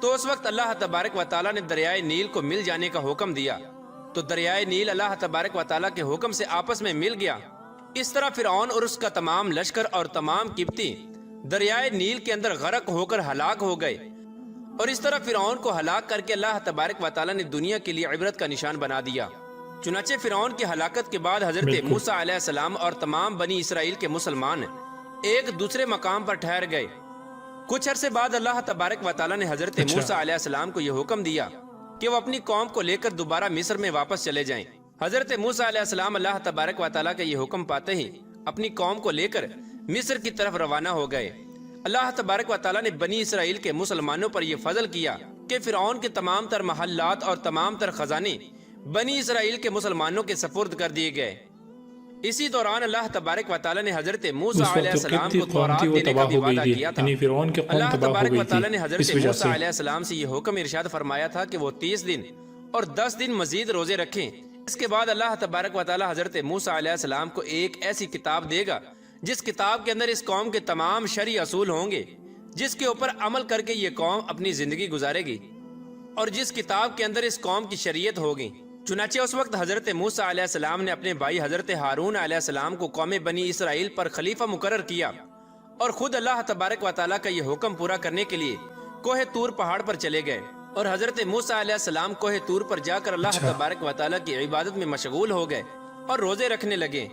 تو اس وقت اللہ تبارک و تعالیٰ نے دریائے نیل کو مل جانے کا حکم دیا، تو دریائے نیل اللہ تبارک و تعالیٰ کے حکم سے آپس میں مل گیا۔ اس طرح فرعون اور اس کا تمام لشکر اور تمام قبطی دریائے نیل کے اندر غرق ہو کر ہلاک ہو گئے، اور اس طرح فرعون کو ہلاک کر کے اللہ تبارک و تعالیٰ نے دنیا کے لیے عبرت کا نشان بنا دیا۔ چنانچہ فرعون کی ہلاکت کے بعد حضرت موسیٰ علیہ السلام اور تمام بنی اسرائیل کے مسلمان ایک دوسرے مقام پر ٹھہر گئے۔ کچھ عرصے بعد اللہ تبارک و تعالیٰ نے حضرت موسیٰ علیہ السلام کو یہ حکم دیا کہ وہ اپنی قوم کو لے کر دوبارہ مصر میں واپس چلے جائیں۔ حضرت موسیٰ علیہ السلام اللہ تبارک و تعالیٰ کا یہ حکم پاتے ہی اپنی قوم کو لے کر مصر کی طرف روانہ ہو گئے۔ اللہ تبارک و تعالیٰ نے بنی اسرائیل کے مسلمانوں پر یہ فضل کیا کہ فرعون کے تمام تر محلات اور تمام تر خزانے بنی اسرائیل کے مسلمانوں کے سپرد کر دیے گئے۔ اسی دوران اللہ تبارک و تعالیٰ نے حضرت موسیٰ علیہ السلام کو تورات دینے کا بھی وعدہ کیا تھا۔ اللہ تبارک و تعالیٰ نے حضرت موسیٰ علیہ السلام سے یہ حکم ارشاد فرمایا تھا کہ وہ 30 دن اور 10 دن مزید روزے رکھیں۔ اس کے بعد اللہ تبارک و تعالیٰ حضرت موسیٰ علیہ السلام کو ایک ایسی کتاب دے گا جس کتاب کے اندر اس قوم کے تمام شرعی اصول ہوں گے، جس کے اوپر عمل کر کے یہ قوم اپنی زندگی گزارے گی، اور جس کتاب کے اندر اس قوم کی شریعت ہوگی۔ چنانچہ اس وقت حضرت موسیٰ علیہ السلام نے اپنے بھائی حضرت ہارون علیہ السلام کو قوم بنی اسرائیل پر خلیفہ مقرر کیا، اور خود اللہ تبارک و تعالیٰ کا یہ حکم پورا کرنے کے لیے کوہ طور پہاڑ پر چلے گئے، اور حضرت موسیٰ علیہ السلام کوہ طور پر جا کر اللہ تبارک و تعالیٰ کی عبادت میں مشغول ہو گئے اور روزے رکھنے لگے۔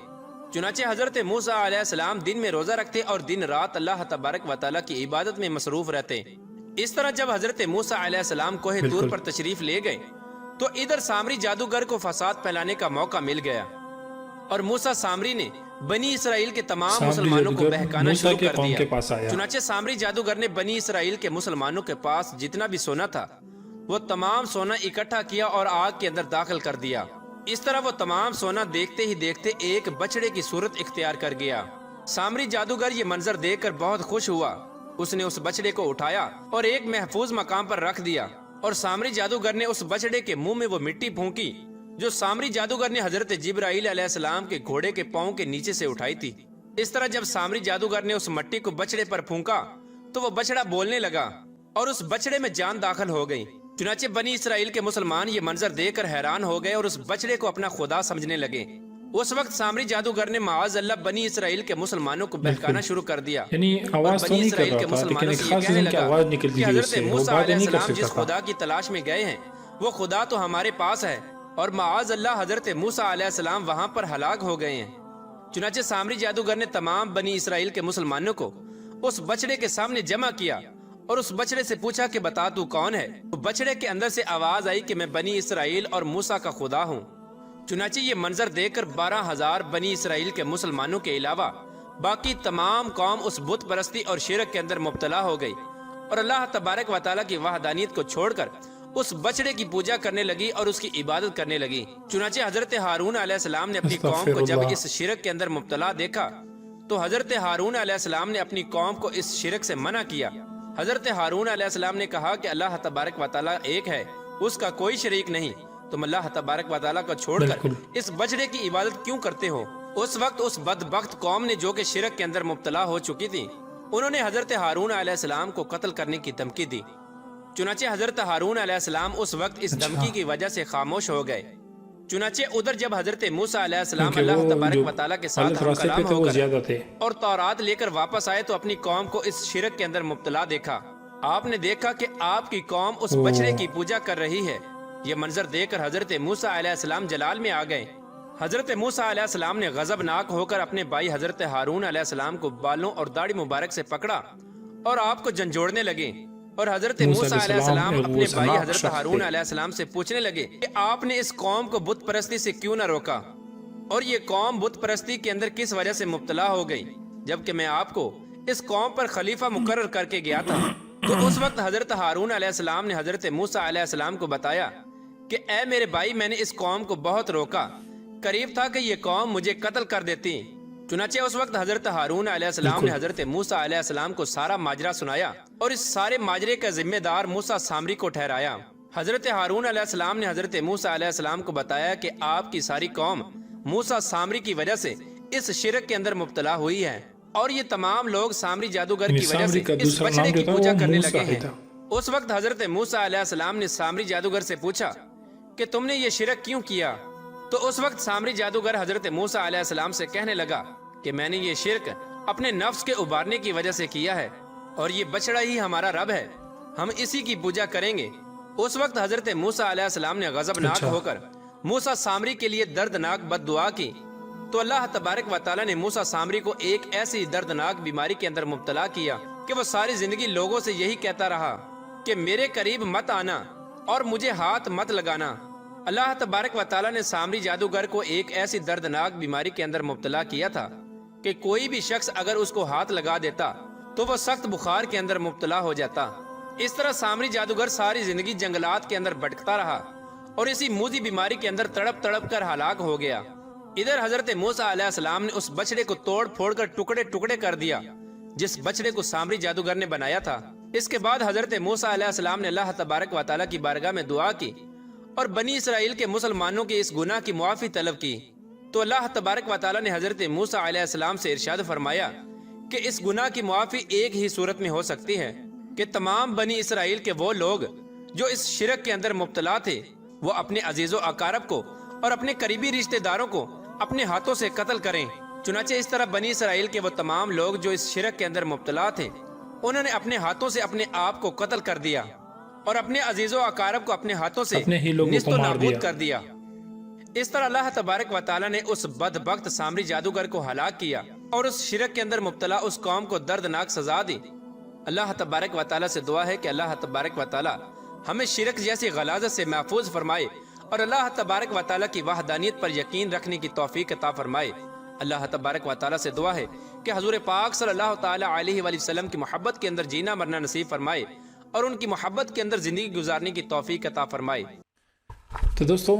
چنانچہ حضرت موسیٰ علیہ السلام دن میں روزہ رکھتے اور دن رات اللہ تبارک و تعالیٰ کی عبادت میں مصروف رہتے۔ اس طرح جب حضرت موسیٰ علیہ السلام کوہ طور پر تشریف لے گئے تو ادھر سامری جادوگر کو فساد پھیلانے کا موقع مل گیا، اور موسیٰ سامری نے بنی اسرائیل کے تمام مسلمانوں کو بہکانا شروع کر دیا۔ چنانچہ سامری جادوگر نے بنی اسرائیل کے مسلمانوں کے پاس جتنا بھی سونا تھا وہ تمام سونا اکٹھا کیا اور آگ کے اندر داخل کر دیا۔ اس طرح وہ تمام سونا دیکھتے ہی دیکھتے ایک بچڑے کی صورت اختیار کر گیا۔ سامری جادوگر یہ منظر دیکھ کر بہت خوش ہوا۔ اس نے اس بچڑے کو اٹھایا اور ایک محفوظ مقام پر رکھ دیا، اور سامری جادوگر نے اس بچڑے کے منہ میں وہ مٹی پھونکی جو سامری جادوگر نے حضرت جبرائیل علیہ السلام کے گھوڑے کے پاؤں کے نیچے سے اٹھائی تھی۔ اس طرح جب سامری جادوگر نے اس مٹی کو بچڑے پر پھونکا تو وہ بچڑا بولنے لگا اور اس بچڑے میں جان داخل ہو گئی۔ چنانچہ بنی اسرائیل کے مسلمان یہ منظر دیکھ کر حیران ہو گئے اور اس بچڑے کو اپنا خدا سمجھنے لگے۔ اس وقت سامری جادوگر نے معاذ اللہ بنی اسرائیل کے مسلمانوں کو بہکانا شروع کر دیا، اور بنی اسرائیل کے مسلمانوں سے یہ کہنے لگا کہ حضرت موسیٰ علیہ السلام جس خدا کی تلاش میں گئے ہیں وہ خدا تو ہمارے پاس ہے، اور معاذ اللہ حضرت موسیٰ علیہ السلام وہاں پر ہلاک ہو گئے ہیں۔ چنانچہ سامری جادوگر نے تمام بنی اسرائیل کے مسلمانوں کو اس بچڑے کے سامنے جمع کیا اور اس بچڑے سے پوچھا کہ بتا تو کون ہے؟ بچڑے کے اندر سے آواز آئی کہ میں بنی اسرائیل اور موسیٰ کا خدا ہوں۔ چنانچہ یہ منظر دیکھ کر 12,000 بنی اسرائیل کے مسلمانوں کے علاوہ باقی تمام قوم اس بت پرستی اور شرک کے اندر مبتلا ہو گئی، اور اللہ تبارک و تعالیٰ کی وحدانیت کو چھوڑ کر اس بچڑے کی پوجا کرنے لگی اور اس کی عبادت کرنے لگی۔ چنانچہ حضرت ہارون علیہ السلام نے اپنی قوم کو جب اس شرک کے اندر مبتلا دیکھا تو حضرت ہارون علیہ السلام نے اپنی قوم کو اس شرک سے منع کیا۔ حضرت ہارون علیہ السلام نے کہا کہ اللہ تبارک و تعالیٰ ایک ہے، اس کا کوئی شریک نہیں، تم اللہ تبارک و تعالیٰ کو چھوڑ کر اس بچڑے کی عبادت کیوں کرتے ہو؟ اس وقت اس بدبخت قوم نے جو کہ شرک کے اندر مبتلا ہو چکی تھی، انہوں نے حضرت ہارون علیہ السلام کو قتل کرنے کی دھمکی دی۔ چنانچہ حضرت ہارون علیہ السلام اس وقت اس دھمکی کی وجہ سے خاموش ہو گئے۔ چنانچہ ادھر جب حضرت موسیٰ علیہ السلام اللہ تبارک و تعالیٰ کے ساتھ ہم کلام ہو کر اور تورات لے کر واپس آئے تو اپنی قوم کو اس شرک کے اندر مبتلا دیکھا۔ آپ نے دیکھا کہ آپ کی قوم اس بچڑے کی پوجا کر رہی ہے۔ یہ منظر دیکھ کر حضرت موسیٰ علیہ السلام جلال میں آ گئے۔ حضرت موسیٰ علیہ السلام نے غضبناک ہو کر اپنے بھائی حضرت ہارون علیہ السلام کو بالوں اور داڑھی مبارک سے پکڑا اور آپ کو جھنجھوڑنے لگے، اور حضرت موسیٰ علیہ السلام اپنے بھائی حضرت ہارون علیہ السلام سے پوچھنے لگے کہ آپ نے اس قوم کو بت پرستی سے کیوں نہ روکا، اور یہ قوم بت پرستی کے اندر کس وجہ سے مبتلا ہو گئی، جبکہ میں آپ کو اس قوم پر خلیفہ مقرر کر کے گیا تھا۔ تو اس وقت حضرت ہارون علیہ السلام نے حضرت موسیٰ علیہ السلام کو بتایا کہ اے میرے بھائی، میں نے اس قوم کو بہت روکا، قریب تھا کہ یہ قوم مجھے قتل کر دیتی۔ چنانچہ اس وقت حضرت ہارون علیہ السلام نے حضرت موسیٰ علیہ السلام کو سارا ماجرا سنایا، اور اس سارے ماجرے کا ذمہ دار موسیٰ سامری کو ٹھہرایا۔ حضرت ہارون علیہ السلام نے حضرت موسیٰ علیہ السلام کو بتایا کہ آپ کی ساری قوم موسیٰ سامری کی وجہ سے اس شرک کے اندر مبتلا ہوئی ہے، اور یہ تمام لوگ سامری جادوگر کی وجہ سے اس بچڑے کی پوجا کرنے لگے ہیں۔ اس وقت حضرت موسیٰ علیہ السلام نے سامری جادوگر سے پوچھا کہ تم نے یہ شرک کیوں کیا؟ تو اس وقت سامری جادوگر حضرت موسیٰ علیہ السلام سے کہنے لگا کہ میں نے یہ شرک اپنے نفس کے ابھارنے کی وجہ سے کیا ہے، اور یہ بچڑا ہی ہمارا رب ہے، ہم اسی کی پوجا کریں گے۔ اس وقت حضرت موسیٰ علیہ السلام نے غضبناک ہو کر موسیٰ سامری کے لیے دردناک بد دعا کی، تو اللہ تبارک و تعالیٰ نے موسیٰ سامری کو ایک ایسی دردناک بیماری کے اندر مبتلا کیا کہ وہ ساری زندگی لوگوں سے یہی کہتا رہا کہ میرے قریب مت آنا اور مجھے ہاتھ مت لگانا۔ اللہ تبارک و تعالیٰ نے سامری جادوگر کو ایک ایسی دردناک بیماری کے اندر مبتلا کیا تھا کہ کوئی بھی شخص اگر اس کو ہاتھ لگا دیتا تو وہ سخت بخار کے اندر مبتلا ہو جاتا۔ اس طرح سامری جادوگر ساری زندگی جنگلات کے اندر بھٹکتا رہا اور اسی موذی بیماری کے اندر تڑپ تڑپ کر ہلاک ہو گیا۔ ادھر حضرت موسیٰ علیہ السلام نے اس بچڑے کو توڑ پھوڑ کر ٹکڑے ٹکڑے کر دیا جس بچڑے کو سامری جادوگر نے بنایا تھا۔ اس کے بعد حضرت موسیٰ علیہ السلام نے اللہ تبارک و تعالیٰ کی بارگاہ میں دعا کی اور بنی اسرائیل کے مسلمانوں کے اس گناہ کی معافی طلب کی، تو اللہ تبارک و تعالیٰ نے حضرت موسیٰ علیہ السلام سے ارشاد فرمایا کہ اس گناہ کی معافی ایک ہی صورت میں ہو سکتی ہے کہ تمام بنی اسرائیل کے وہ لوگ جو اس شرک کے اندر مبتلا تھے وہ اپنے عزیز و اقارب کو اور اپنے قریبی رشتہ داروں کو اپنے ہاتھوں سے قتل کریں۔ چنانچہ اس طرح بنی اسرائیل کے وہ تمام لوگ جو اس شرک کے اندر مبتلا تھے انہوں نے اپنے ہاتھوں سے اپنے آپ کو قتل کر دیا اور اپنے عزیز و اقارب کو اپنے ہاتھوں سے اپنے ہی لوگوں نیست کو و مار نابود دیا۔ کر دیا۔ اس طرح اللہ تبارک و تعالیٰ نے اس بدبخت سامری جادوگر کو ہلاک کیا اور اس شرک کے اندر مبتلا اس قوم کو دردناک سزا دی۔ اللہ تبارک و تعالیٰ سے دعا ہے کہ اللہ تبارک و تعالیٰ ہمیں شرک جیسی غلاظت سے محفوظ فرمائے اور اللہ تبارک و تعالیٰ کی وحدانیت پر یقین رکھنے کی توفیق عطا فرمائے۔ اللہ تبارک و تعالیٰ سے دعا ہے کہ حضور پاک صلی اللہ تعالیٰ علیہ وآلہ وسلم کی محبت کے اندر جینا مرنا نصیب فرمائے اور ان کی محبت کے اندر زندگی گزارنے کی توفیق عطا فرمائے۔ تو دوستوں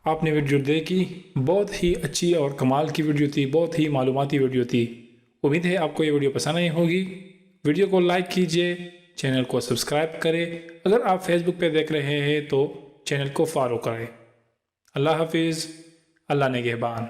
آپ نے ویڈیو دیکھی، بہت ہی اچھی اور کمال کی ویڈیو تھی، بہت ہی معلوماتی ویڈیو تھی۔ امید ہے آپ کو یہ ویڈیو پسند آئی ہوگی۔ ویڈیو کو لائک کیجئے، چینل کو سبسکرائب کریں، اگر آپ فیس بک پہ دیکھ رہے ہیں تو چینل کو فالو کریں۔ اللہ حافظ، اللہ نگہبان۔